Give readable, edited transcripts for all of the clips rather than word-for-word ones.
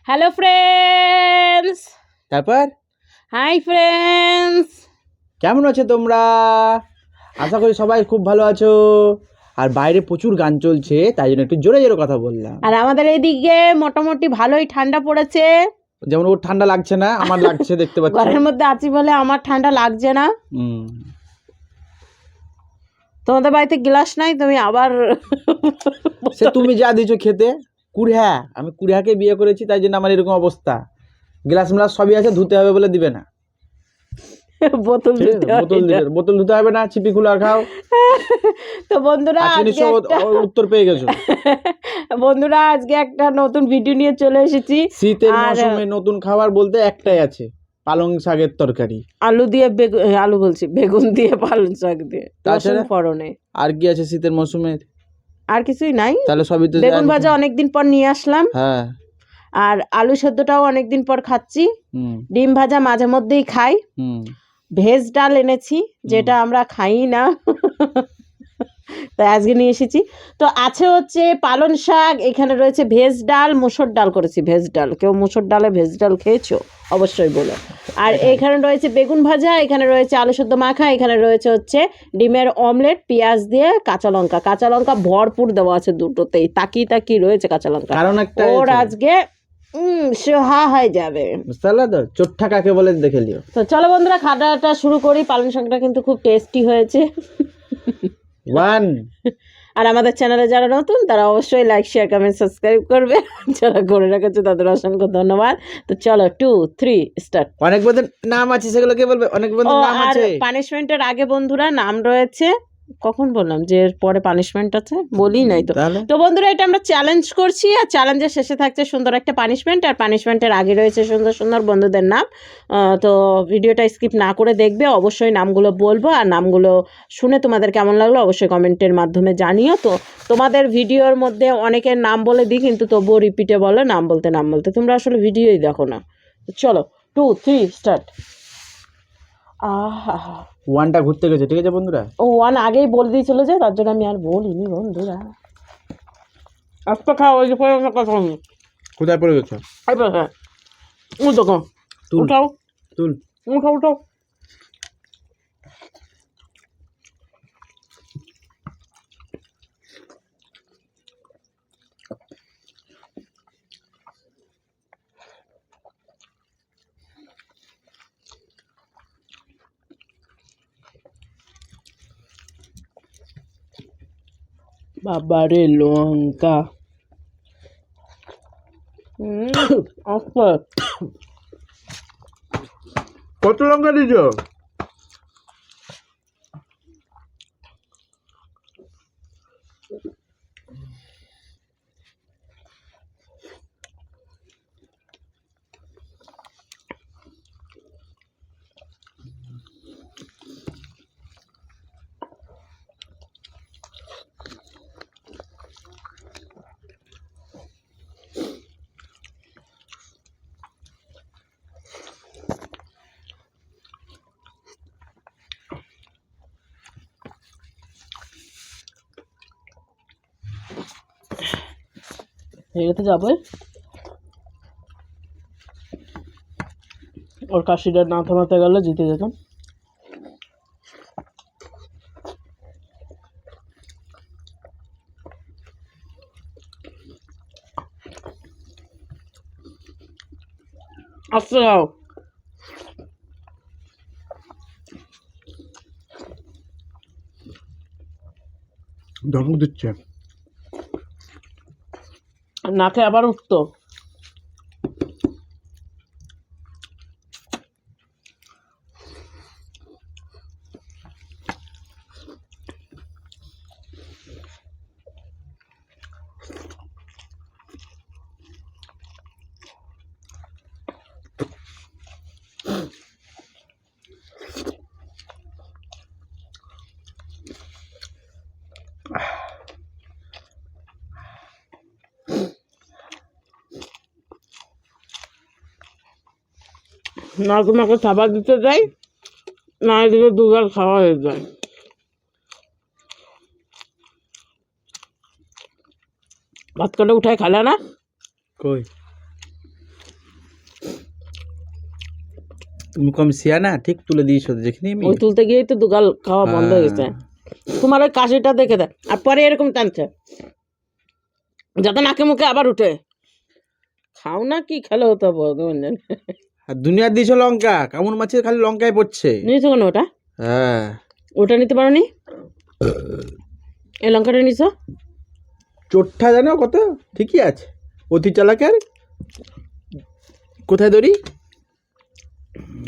Hello friends, তারপর hi friends, কেমন আছো তোমরা? আশা করি সবাই খুব ভালো আছো। আর বাইরে প্রচুর গান চলছে, তাই জন্য একটু জোরে জোরে কথা বললাম। আর আমাদের এইদিকে মোটামুটি ভালোই ঠান্ডা পড়েছে। যেমন ওর ঠান্ডা লাগছে না, আমার লাগছে, দেখতে পাচ্ছ। ঘরের মধ্যে আছি বলে আমার ঠান্ডা লাগছে না। তোমাদের বাড়িতে গ্লাস নাই, তুমি আবার সে তুমি যা দিছো খেতে। কুড়হা, আমি কুড়হাকে বিয়ে করেছি, তাই জন্য আমার এরকম অবস্থা। গ্লাস মিলাস সবই আছে, ধুতে হবে বলে দিবে না। বোতল ঠিক আছে, বোতল ধুতে হবে না, ছিপি খুলে খাও। তো বন্ধুরা উত্তর পেয়ে গেছো। বন্ধুরা আজকে একটা নতুন ভিডিও নিয়ে চলে এসেছি। শীতের মৌসুমে নতুন খাবার বলতে একটাই আছে, পালং শাকের তরকারি। আলু দিয়ে আলু বলছি, বেগুন দিয়ে পালং শাক দিয়ে তাছাড়া ফোড়নে। আর কি আছে শীতের মৌসুমের? আর কিছুই নাই। তাহলে সবই তো বেগুন ভাজা অনেকদিন পর নিয়ে আসলাম। হ্যাঁ। আর আলু সেদ্ধটাও অনেকদিন পর খাচ্ছি। ডিম ভাজা মাঝে মধ্যেই খাই। ভেজ ডাল এনেছি, যেটা আমরা খাই না, তাই আজকে নিয়ে এসেছি। তো আছে হচ্ছে পালং শাক, এখানে রয়েছে ভেজ ডাল, মুসুর ডাল করেছি ভেজ ডাল। কেউ মুসুর ডালে ভেজ ডাল খেয়েছো অবশ্যই বলো। আর এখানে রয়েছে বেগুন ভাজা, এখানে রয়েছে আলু সেদ্ধ মাখা, এখানে রয়েছে হচ্ছে ডিমের অমলেট, পেঁয়াজ দিয়ে কাঁচা লঙ্কা ভরপুর দেওয়া আছে দুটোতেই। তাকিয়ে রয়েছে কাঁচা লঙ্কা, কারণ একটা ওর আজকে সোহা হয়ে যাবে। চোট্টা কাকে বলে দেখে লিও। তো চলো বন্ধুরা, খাটাটা শুরু করি। পালং শাকটা কিন্তু খুব টেস্টি হয়েছে। আর আমাদের চ্যানেলে যারা নতুন তারা অবশ্যই লাইক শেয়ার কমেন্ট সাবস্ক্রাইব করবে, যারা করে রেখেছে তাদের অসংখ্য ধন্যবাদ। তো চলো 2 3 স্টার্ট। অনেক বন্ধুর নাম আছে, সেগুলো কে বলবে? অনেক বন্ধুর নাম আছে। পানিশমেন্টের আগে বন্ধুরা নাম রয়েছে। কখন বললাম যে পরে পানিশমেন্ট আছে? বলি নাই তো। তো বন্ধুরা, এটা আমরা চ্যালেঞ্জ করছি, আর চ্যালেঞ্জের শেষে থাকছে সুন্দর একটা পানিশমেন্ট, আর পানিশমেন্টের আগে রয়েছে সুন্দর সুন্দর বন্ধুদের নাম। তো ভিডিওটা স্কিপ না করে দেখবে, অবশ্যই নামগুলো বলবো, আর নামগুলো শুনে তোমাদের কেমন লাগলো অবশ্যই কমেন্টের মাধ্যমে জানিও। তো তোমাদের ভিডিওর মধ্যে অনেকের নাম বলে দিই, কিন্তু তবুও রিপিটে বলো নাম বলতে। তোমরা আসলে ভিডিওই দেখো না। চলো 2 3 স্টার্ট। ওয়ানটা ঘুরতে গেছে, ঠিক আছে বন্ধুরা? ও ওয়ান আগেই বলে দিয়ে চলে যায়, তার জন্য আমি আর বলিনি বন্ধুরা। আজকে খাওয়া ওই যে কথা কোথায় পড়ে গেছো? হ্যাঁ, উঠাও তুল উঠাও। বাবারে লঙ্কা, কত লঙ্কা দিছো? এতে যাবে ওর কাশিটা না থামাতে গেলে জিতে যেতাম। আস্তে যাও। ধমক দিচ্ছে, নাকে আবার উঠতো। না তোমাকে খাবার দিতে যাই, না এদিকে দুবার খাওয়া হয়ে যায়। ভাত কটা উঠায় খালে না? কই তুমি কম সিয়ানা ঠিক তুলে দিয়েছো দেখিনি আমি। ওই তুলতে গিয়েই তো দুগাল খাওয়া বন্ধ হয়ে গেছে। তোমার ওই কাশিটা দেখে দেয় আর পরে এরকম টানছে যাতে নাকে মুখে আবার উঠে। খাও না, কি খেলে হতো ভগবান জানে। আর দুনিয়ার দিয়েছো লঙ্কা, কেমন মাছের খালি লঙ্কায় পড়ছে। নিয়েছো কেন ওটা? হ্যাঁ ওটা নিতে পারো নি? এই লঙ্কাটা নিছো? চোটটা জানো কত ঠিকই আছে, অতি চালাকের কোথায় দড়ি?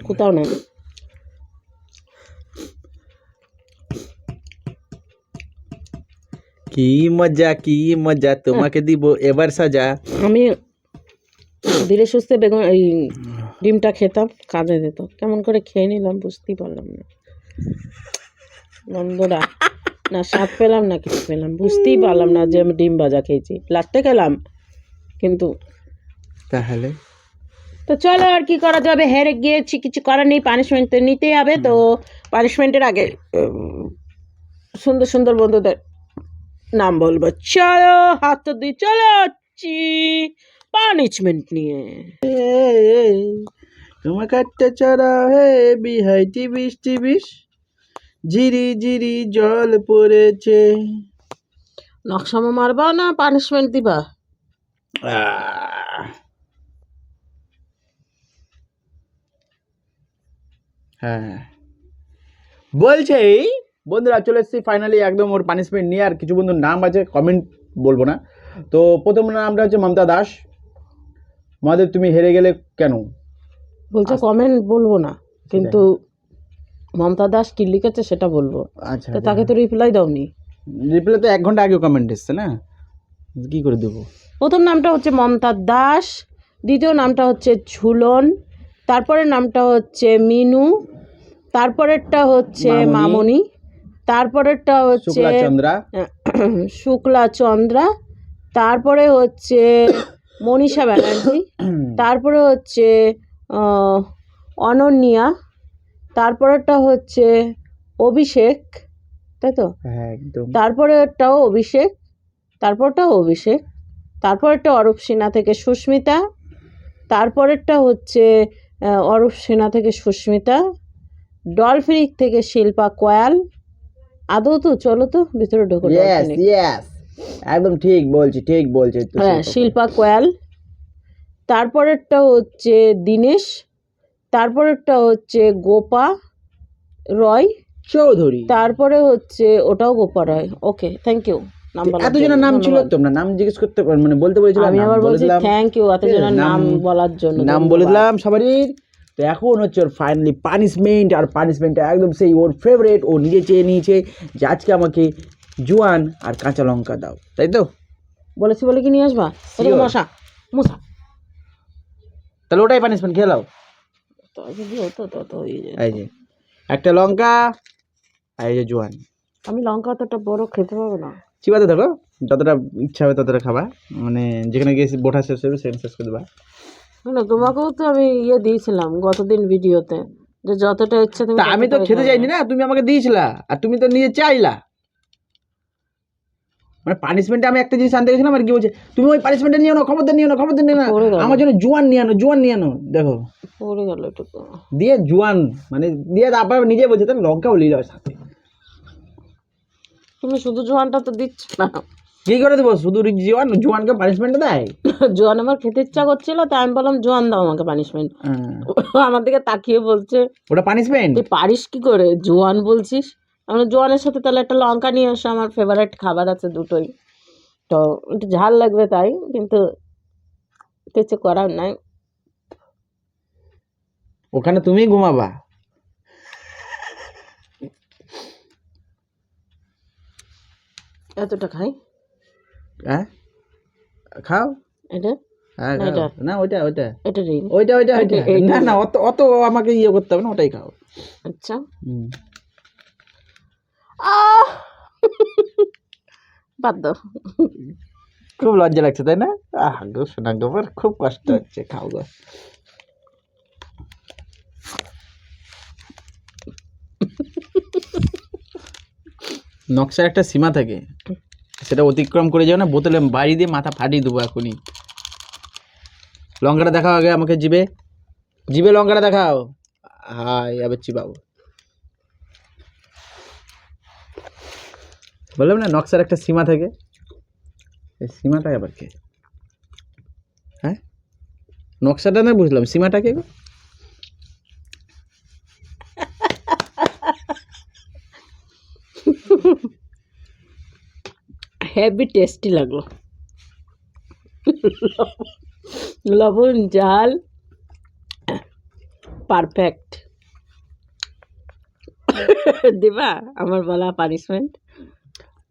কোথাও না। কি মজা তোমাকে দিব এবার সাজা। আমি ধীরে সুস্থে বেগুন এই ডিমটা খেতাম, কাজে দিত। কেমন করে খেয়ে নিলাম বুঝতেই পারলাম না। বন্ধুরা, না স্বাদ পেলাম না কিছু পেলাম, বুঝতেই পারলাম না যে আমি ডিম ভাজা খেয়েছি। লাস্টে খেলাম কিন্তু। তাহলে তো চলো আর কি করা যাবে, হেরে গিয়েছি, কিছু করার নেই, পানিশমেন্ট তো নিতেই হবে। তো পানিশমেন্টের আগে সুন্দর সুন্দর বন্ধুদের নাম বলবো। চলো হাত তো দিই, চলো পানিশমেন্ট নিয়ে। তোমার কাটতে চড়া হে বিহাইটি বৃষ্টি বিষ, ঝিরি ঝিরি জল পড়েছে। নকশামো মারবা না পানিশমেন্ট দিবা? হ্যাঁ বলছে বন্ধুরা, চলে এসেছি ফাইনালি একদম ওর পানিশমেন্ট নিয়ে। আর কিছু বন্ধুর নাম আছে, কমেন্ট বলবো না। তো প্রথম নামটা হচ্ছে মমতা দাস। মহাদেব তুমি হেরে গেলে কেন? বলছে কমেন্ট বলবো না, কিন্তু মমতা দাস কি লিখেছে সেটা বলবো। আচ্ছা তো তাকে তো রিপ্লাই দাওনি। রিপ্লাই তো 1 ঘন্টা আগে কমেন্ট এসছে না, কি করে দেবো? প্রথম নামটা হচ্ছে মমতা দাস, দ্বিতীয় নামটা হচ্ছে ঝুলন, তারপরের নামটা হচ্ছে মিনু, তারপরেরটা হচ্ছে মামনি, তারপরেরটা হচ্ছে শুক্লাচন্দ্রা শুক্লাচন্দ্রা, তারপরে হচ্ছে মনীষা ব্যানার্জি, তারপরে হচ্ছে অনন্যা, তারপরেরটা হচ্ছে অভিষেক, তাই তো? হ্যাঁ একদম। তারপরেরটাও অভিষেক, তারপরটাও অভিষেক, তারপরেরটা অরূপ সিনহা থেকে সুস্মিতা, তারপরেরটা হচ্ছে অরূপ সিনহা থেকে সুস্মিতা, ডলফিনিক থেকে শিল্পা কোয়াল। আদৌ তো চলো তো ভিতরে ঢোকো। একদম ঠিক বলছে হ্যাঁ, শিল্পা কোয়াল। তারপরেরটা হচ্ছে দীনেশ, তারপরেরটা হচ্ছে গোপা রয় চৌধুরী, তারপরে হচ্ছে ওটাও গোপা রয়। ওকে, থ্যাংক ইউ। এতজনের নাম ছিল, তোমরা নাম জিজ্ঞেস করতে মানে বলতে বলেছিলাম, আমি আবার বলছি থ্যাংক ইউ এতজনের নাম বলার জন্য। নাম বলে দিলাম সবারই। তো এখন হচ্ছে ওর ফাইনালি পানিশমেন্ট, আর পানিশমেন্টটা একদম সেই ওর ফেভারিট। ও নিজে চেয়ে নিয়েছে যে আজকে আমাকে জোয়ান আর কাঁচা লঙ্কা দাও, তাই তো বলেছি বলে কি নিয়ে আসবা? মশা মশা, তাহলে ওটাই পানিশমেন্ট খেয়ে নাও। এই যে একটা লঙ্কা, আর এই যে জোয়ান। আমি লঙ্কা অতটা বড় খেতে পারবো না। চিবাতে থাকো, যতটা ইচ্ছা হবে ততটা খাবা, মানে যেখানে গিয়ে বোটা শেষ হবে সেখানে শেষ করে দেবা। না, তোমাকেও তো আমি দিয়েছিলাম গতদিন ভিডিওতে, যে যতটা ইচ্ছা তুমি। আমি তো খেতে চাইনি না, তুমি আমাকে দিয়েছিলা, আর তুমি তো নিজে চাইলা। মানে পানিশমেন্টে আমি একটা জিনিস আনতে গেছিলাম, আর কি বলছে তুমি ওই পানিশমেন্টে নিয়ে নাও, খবরদার নিয়ে নাও, খবরদার নিয়ে নাও, আমার জন্য জোয়ান নিয়ে আনো, জোয়ান নিয়ে আনো। দেখো পড়ে গেল এটুকু দিয়ে জোয়ান, মানে দিয়ে তারপর নিজে বলছে তাহলে লঙ্কাও নিয়ে যাও সাথে। তুমি শুধু জোয়ানটা তো দিচ্ছ না। কি করে দেবো শুধু জোয়ান? জোয়ানকে পানিশমেন্ট দেয়? জোয়ান আমার খেতে ইচ্ছা করছিল, তাই আমি বললাম জোয়ান দাও আমাকে পানিশমেন্ট। আমার দিকে তাকিয়ে বলছে ওটা পানিশমেন্ট? তুই পারিস কি করে জোয়ান বলছিস? আমরা জোয়ানের সাথে তাহলে একটা লঙ্কা নিয়ে আসো, আমার ফেভারিট খাবার আছে দুটোই, তো একটু ঝাল লাগবে তাই, কিন্তু কিছু করার নাই। ওখানে তুমি ঘুমাবা। এতটা খাই। হ্যাঁ খাও এটা না, ওইটা ওইটা এটা ওইটা ওইটা ওইটা না না, অত অত আমাকে ইয়ে করতে হবে না, ওটাই খাও। আচ্ছা বাদ দাও। খুব লজ্জা লাগছে তাই না? গো শোনা গোবর, খুব কষ্ট হচ্ছে, খাও গো। নকশার একটা সীমা থাকে, সেটা অতিক্রম করে যাও না, বোতলে বাড়ি দিয়ে মাথা ফাটিয়ে দেবো এখনই। লঙ্কাটা দেখাও আগে আমাকে, জিবে জিবে লঙ্কাটা দেখাও। হাই আবার চিবাবো। বললাম না নকশার একটা সীমা থাকে, এই সীমাটা আবার কে? হ্যাঁ নকশাটা না বুঝলাম, সীমাটা কে গো? হেভি টেস্টি লাগলো, লবণ ঝাল পারফেক্ট। দিবা আমার বলা পানিশমেন্ট?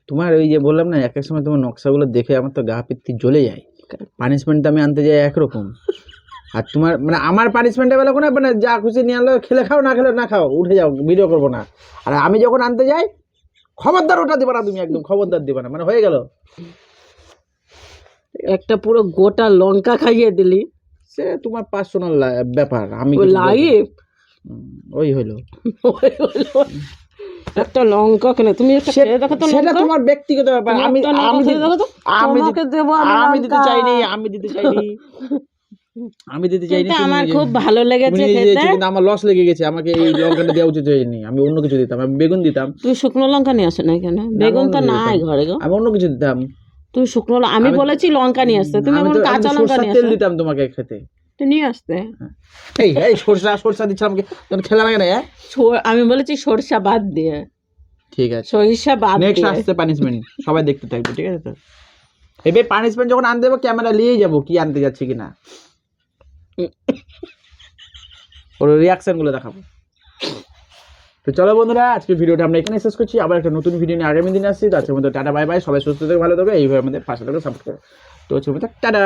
তোমার ওই যে বললাম না এক এক সময় তোমার নকশাগুলো দেখে আমার তো গা পিত্তি জ্বলে যায়। পানিশমেন্ট আমি আনতে যাই একরকম, আর তোমার মানে আমার পানিশমেন্টের বেলা কোনো মানে যা খুশি নিয়ে আনলো, খেলে খাও না খেলে না খাও, উঠে যাও, ভিডিও করবো না। আর আমি যখন আনতে যাই খবরদার ওটা দিবা না তুমি, একদম খবরদার দিবা না, মানে হয়ে গেল। একটা পুরো গোটা লঙ্কা খাইয়ে দিলি, সে তোমার পার্সোনাল ব্যাপার, আমি কিছু বলবো না। লাইভ ওই হলো একটা লঙ্কা কেন তুমি একটা খেয়ে দেখো তো, সেটা তোমার ব্যক্তিগত ব্যাপার। আমি আমি তোমাকে দেবো আমি দিতে চাইনি, আমি দিতে চাইনি, আমি দিতে চাইনি। কিন্তু আমার খুব ভালো লেগেছে খেতে। কিন্তু আমার লস লেগে গেছে, আমাকে এই লঙ্কাটা দেওয়া উচিত হয়নি, আমি অন্য কিছু দিতাম, আমি বেগুন দিতাম। তুই শুকনো লঙ্কা নিয়ে আসে না কেন? বেগুন তো নাই ঘরে গো, আমি অন্য কিছু দিতাম। তুই শুকনো আমি বলেছি লঙ্কা নিয়ে আসতে, তুমি এখন কাঁচা লঙ্কা নিয়ে তেল আসতে। দিতাম তোমাকে খেতে, তুই নিয়ে আসতে। এই এই সরষা দিচ্ছিলাম আমাকে, তখন খেলা লাগে না। আমি বলেছি সরষা বাদ দিয়ে। ঠিক আছে, সরিষা বাদ দিয়ে। নেক্সট আসছে পানিশমেন্ট, সবাই দেখতে থাকবে, ঠিক আছে তো? এবার পানিশমেন্ট যখন আনতে যাবো ক্যামেরা নিয়েই যাবো কি আনতে যাচ্ছি কিনা, ওর রিয়াকশন গুলো দেখাবো। তো চলো বন্ধুরা, আজকে ভিডিওটা আমরা এখানে শেষ করছি। আবার একটা নতুন ভিডিও নিয়ে আগামী দিন আসছি। তো আজকের মধ্যে টাটা বাই বাই, সবাই সুস্থ থেকে ভালো থাকবে, এইভাবে আমাদের পাশে থাকবে, সাপোর্ট করো। তো হচ্ছে টাটা।